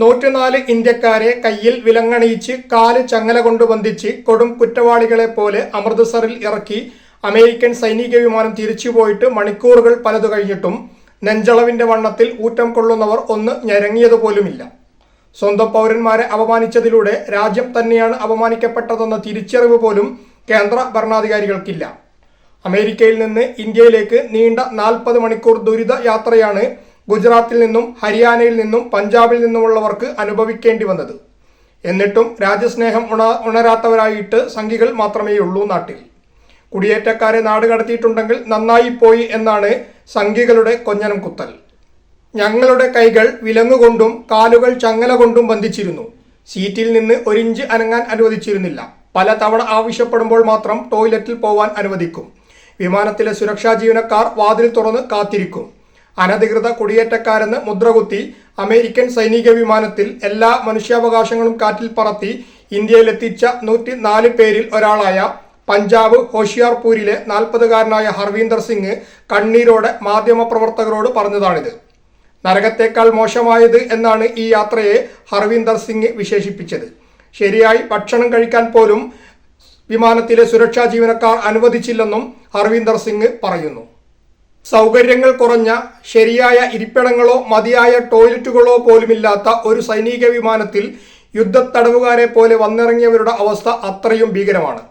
104 ഇന്ത്യക്കാരെ കയ്യിൽ വിലങ്ങണിയിച്ച് കാല് ചങ്ങല കൊണ്ട് ബന്ധിച്ച് കൊടും കുറ്റവാളികളെ പോലെ അമൃത്സറിൽ ഇറക്കി അമേരിക്കൻ സൈനിക വിമാനം തിരിച്ചുപോയിട്ട് മണിക്കൂറുകൾ പലതു കഴിഞ്ഞിട്ടും നെഞ്ചളവിന്റെ വണ്ണത്തിൽ ഊറ്റം കൊള്ളുന്നവർ ഒന്ന് ഞരങ്ങിയതുപോലുമില്ല. സ്വന്തം പൗരന്മാരെ അപമാനിച്ചതിലൂടെ രാജ്യം തന്നെയാണ് അപമാനിക്കപ്പെട്ടതെന്ന തിരിച്ചറിവ് പോലും കേന്ദ്ര ഭരണാധികാരികൾക്കില്ല. അമേരിക്കയിൽ നിന്ന് ഇന്ത്യയിലേക്ക് നീണ്ട 40 മണിക്കൂർ ദുരിത യാത്രയാണ് ഗുജറാത്തിൽ നിന്നും ഹരിയാനയിൽ നിന്നും പഞ്ചാബിൽ നിന്നുമുള്ളവർക്ക് അനുഭവിക്കേണ്ടി വന്നത്. എന്നിട്ടും രാജ്യസ്നേഹം ഉണരാത്തവരായിട്ട് സംഘികൾ മാത്രമേയുള്ളൂ നാട്ടിൽ. കുടിയേറ്റക്കാരെ നാട് കടത്തിയിട്ടുണ്ടെങ്കിൽ നന്നായി പോയി എന്നാണ് സംഘികളുടെ കൊഞ്ഞനം കുത്തൽ. ഞങ്ങളുടെ കൈകൾ വിലങ്ങുകൊണ്ടും കാലുകൾ ചങ്ങല കൊണ്ടും ബന്ധിച്ചിരുന്നു. സീറ്റിൽ നിന്ന് ഒരിഞ്ച് അനങ്ങാൻ അനുവദിച്ചിരുന്നില്ല. പല തവണ ആവശ്യപ്പെടുമ്പോൾ മാത്രം ടോയ്ലറ്റിൽ പോവാൻ അനുവദിക്കും. വിമാനത്തിലെ സുരക്ഷാ ജീവനക്കാർ വാതിൽ തുറന്ന് കാത്തിരിക്കും. അനധികൃത കുടിയേറ്റക്കാരെന്ന് മുദ്രകുത്തി അമേരിക്കൻ സൈനിക വിമാനത്തിൽ എല്ലാ മനുഷ്യാവകാശങ്ങളും കാറ്റിൽ പറത്തി ഇന്ത്യയിലെത്തിച്ച 104 പേരിൽ ഒരാളായ പഞ്ചാബ് ഹോഷിയാർപൂരിലെ 40-കാരനായ ഹർവീന്ദർ സിംഗ് കണ്ണീരോടെ മാധ്യമപ്രവർത്തകരോട് പറഞ്ഞതാണിത്. നരകത്തേക്കാൾ മോശമായത് എന്നാണ് ഈ യാത്രയെ ഹർവീന്ദർ സിംഗ് വിശേഷിപ്പിച്ചത്. ശരിയായി ഭക്ഷണം കഴിക്കാൻ പോലും വിമാനത്തിലെ സുരക്ഷാ ജീവനക്കാർ അനുവദിച്ചില്ലെന്നും ഹർവീന്ദർ സിംഗ് പറയുന്നു. സൗകര്യങ്ങൾ കുറഞ്ഞ ശരിയായ ഇരിപ്പിടങ്ങളോ മതിയായ ടോയ്ലറ്റുകളോ പോലുമില്ലാത്ത ഒരു സൈനിക വിമാനത്തിൽ യുദ്ധത്തടവുകാരെ പോലെ വന്നിറങ്ങിയവരുടെ അവസ്ഥ അത്രയും ഭീകരമാണ്.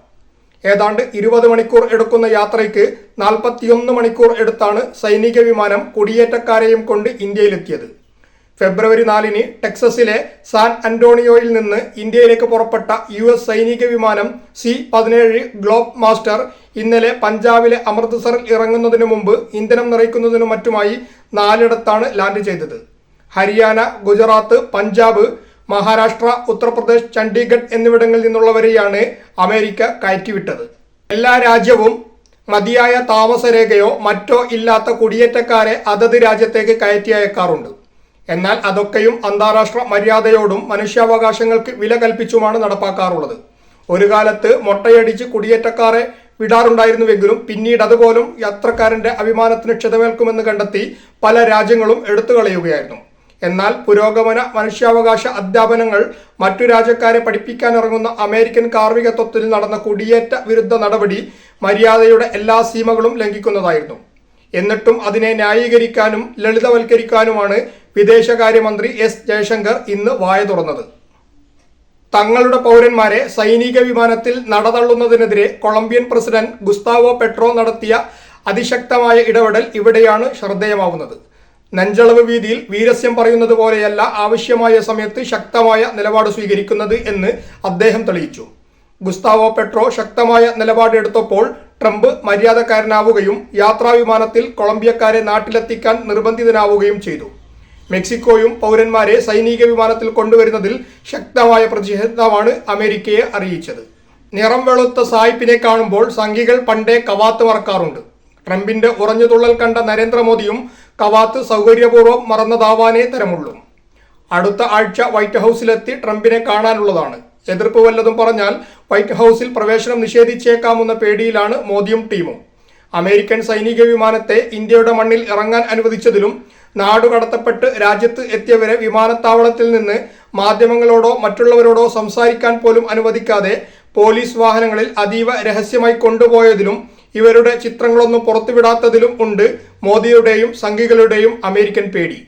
ഏതാണ്ട് 20 മണിക്കൂർ എടുക്കുന്ന യാത്രയ്ക്ക് 41 മണിക്കൂർ എടുത്താണ് സൈനിക വിമാനം കുടിയേറ്റക്കാരെയും കൊണ്ട് ഇന്ത്യയിലെത്തിയത്. ഫെബ്രുവരി 4-ന് ടെക്സസിലെ സാൻ അന്റോണിയോയിൽ നിന്ന് ഇന്ത്യയിലേക്ക് പുറപ്പെട്ട US സൈനിക വിമാനം C-17 ഗ്ലോബ് മാസ്റ്റർ ഇന്നലെ പഞ്ചാബിലെ അമൃത്സറിൽ ഇറങ്ങുന്നതിനു മുമ്പ് ഇന്ധനം നിറയ്ക്കുന്നതിനു മറ്റുമായി 4 ലാൻഡ് ചെയ്തത്. ഹരിയാന, ഗുജറാത്ത്, പഞ്ചാബ്, മഹാരാഷ്ട്ര, ഉത്തർപ്രദേശ്, ചണ്ഡീഗഡ് എന്നിവിടങ്ങളിൽ നിന്നുള്ളവരെയാണ് അമേരിക്ക കയറ്റിവിട്ടത്. എല്ലാ രാജ്യവും മതിയായ താമസരേഖയോ മറ്റോ ഇല്ലാത്ത കുടിയേറ്റക്കാരെ അതത് രാജ്യത്തേക്ക് കയറ്റി അയക്കാറുണ്ട്. എന്നാൽ അതൊക്കെയും അന്താരാഷ്ട്ര മര്യാദയോടും മനുഷ്യാവകാശങ്ങൾക്ക് വില കൽപ്പിച്ചുമാണ് നടപ്പാക്കാറുള്ളത്. ഒരു കാലത്ത് മൊട്ടയടിച്ച് കുടിയേറ്റക്കാരെ വിടാറുണ്ടായിരുന്നുവെങ്കിലും പിന്നീട് അതുപോലും യാത്രക്കാരന്റെ അഭിമാനത്തിന് ക്ഷതമേൽക്കുമെന്ന് കണ്ടെത്തി പല രാജ്യങ്ങളും എടുത്തുകളയുകയായിരുന്നു. എന്നാൽ പുരോഗമന മനുഷ്യാവകാശ അധ്യാപനങ്ങൾ മറ്റു രാജ്യക്കാരെ പഠിപ്പിക്കാനിറങ്ങുന്ന അമേരിക്കൻ കാർമികത്വത്തിൽ നടന്ന കുടിയേറ്റ വിരുദ്ധ നടപടി മര്യാദയുടെ എല്ലാ സീമകളും ലംഘിക്കുന്നതായിരുന്നു. എന്നിട്ടും അതിനെ ന്യായീകരിക്കാനും ലളിതവൽക്കരിക്കാനുമാണ് വിദേശകാര്യമന്ത്രി S. ജയശങ്കർ ഇന്ന് വായ തുറന്നത്. തങ്ങളുടെ പൗരന്മാരെ സൈനിക വിമാനത്തിൽ നടതള്ളുന്നതിനെതിരെ കൊളംബിയൻ പ്രസിഡന്റ് ഗുസ്താവോ പെട്രോ നടത്തിയ അതിശക്തമായ ഇടപെടൽ ഇവിടെയാണ് ശ്രദ്ധേയമാവുന്നത്. നെഞ്ചളവ് വീതിയിൽ വീരസ്യം പറയുന്നത് പോലെയല്ല ആവശ്യമായ സമയത്ത് ശക്തമായ നിലപാട് സ്വീകരിക്കുന്നത് എന്ന് അദ്ദേഹം തെളിയിച്ചു. ഗുസ്താവോ പെട്രോ ശക്തമായ നിലപാടെടുത്തപ്പോൾ ട്രംപ് മര്യാദക്കാരനാവുകയും യാത്രാ വിമാനത്തിൽ കൊളംബിയക്കാരെ നാട്ടിലെത്തിക്കാൻ നിർബന്ധിതനാവുകയും ചെയ്തു. മെക്സിക്കോയും പൗരന്മാരെ സൈനിക വിമാനത്തിൽ കൊണ്ടുവരുന്നതിൽ ശക്തമായ പ്രതിഷേധമാണ് അമേരിക്കയെ അറിയിച്ചത്. നിറം വെളുത്ത സായിപ്പിനെ കാണുമ്പോൾ സംഘികൾ പണ്ടേ കവാത്ത് മറക്കാറുണ്ട്. ട്രംപിന്റെ ഉറഞ്ഞുതുള്ളൽ കണ്ട നരേന്ദ്രമോദിയും കവാത്ത് സൗകര്യപൂർവ്വം മറന്നതാവാനേ തരമുള്ളൂ. അടുത്ത ആഴ്ച വൈറ്റ് ഹൗസിലെത്തി ട്രംപിനെ കാണാനുള്ളതാണ്. എതിർപ്പ് വല്ലതും പറഞ്ഞാൽ വൈറ്റ് ഹൗസിൽ പ്രവേശനം നിഷേധിച്ചേക്കാമെന്ന പേടിയിലാണ് മോദിയും ടീമും. അമേരിക്കൻ സൈനിക വിമാനത്തെ ഇന്ത്യയുടെ മണ്ണിൽ ഇറങ്ങാൻ അനുവദിച്ചതിലും നാടുകടത്തപ്പെട്ട് രാജ്യത്ത് എത്തിയവരെ വിമാനത്താവളത്തിൽ നിന്ന് മാധ്യമങ്ങളോടോ മറ്റുള്ളവരോടോ സംസാരിക്കാൻ പോലും അനുവദിക്കാതെ പോലീസ് വാഹനങ്ങളിൽ അതീവ രഹസ്യമായി കൊണ്ടുപോയതിലും ഇവരുടെ ചിത്രങ്ങളൊന്നും പുറത്തുവിടാത്തതിലും ഉണ്ട് മോദിയുടെയും സംഘികളുടെയും അമേരിക്കൻ പേടി.